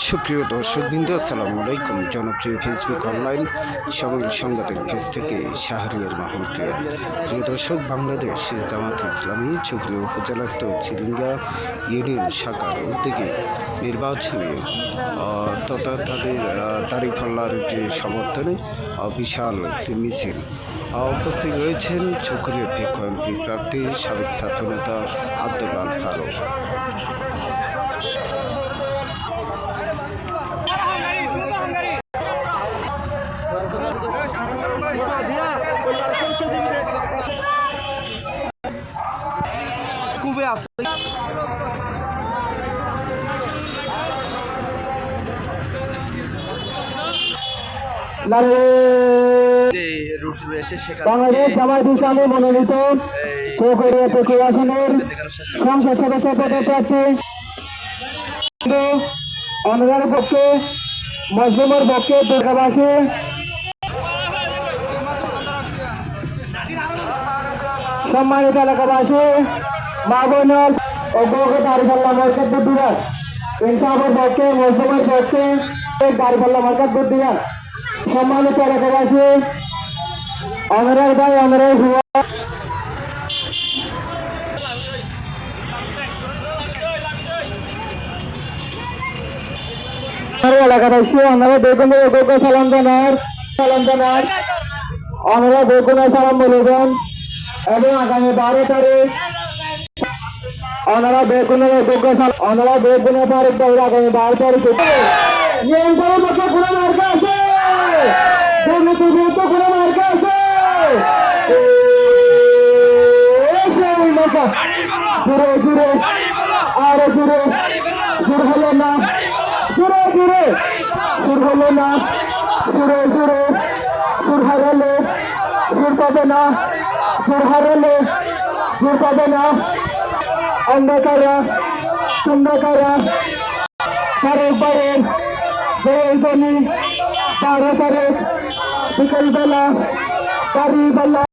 সুপ্রিয় দর্শকবৃন্দ, আসসালামু আলাইকুম। জনপ্রিয় ফেসবুক অনলাইন সংবাদের পেজ থেকে শাহরিয়ার মাহমুদিয়া। প্রিয় দর্শক, বাংলাদেশ জামাত ইসলামী চকরিয়া উপজেলাস্থ চিরিঙ্গা ইউনিয়ন শাখার উদ্যোগে নির্বাচনী তথা তাদের দাঁড়িপাল্লার যে সমর্থনে বিশাল একটি মিছিল উপস্থিত রয়েছেন চকরিয়া এমপি প্রার্থী সাবেক ছাত্রনেতা আব্দুল্লাহ ফারুক। বাংলাদেশ জামায়াত ইসলামী মনোনীত চকরিয়া টেকু আসনের সংসদ সদস্য পদের প্রার্থী অনারের পক্ষে মজলুমের পক্ষে দুর্গাবাসী সম্মানিত এলাকাবাসী মা বোন অগ্রগত দাঁড়িপাল্লা মার্কেট বুদ্ধিবাদ ইনসাফের পক্ষে মজলুমের পক্ষে দাঁড়িপাল্লা মার্কেট বুদ্ধিবাদ সম্মানিত এলাকাবাসী অনারের ভাই অনারের হুয়া এলাকাবাসী অনারা বেগুনের যোগ্য সালাম জানার অনারা বেগুনের সালাম বলবেন এবং আগামী 12 তারিখ অনারা বেগুনের যোগ্য সালাম অনারা বেগুনের তারিখ আগামী 12 তারিখে নিয়ন্ত্রণ পক্ষে কোনো মার্কা আছে দুর্নীতি বিরুদ্ধে কোনো মার্কা আছে জুড়ে জুড়ে আরো জুড়ে জোর হলো না জুড়ে জুড়ে সুর হলো না জুড়ে জুড়ে সুর হারালে জোর পাবে না জোর হারালে জোর পাবে না অন্ধকারা সুন্দরকারা তারেক জয়ন্তনী 12 তারিখ বিকেলবেলা দাঁড়িপাল্লা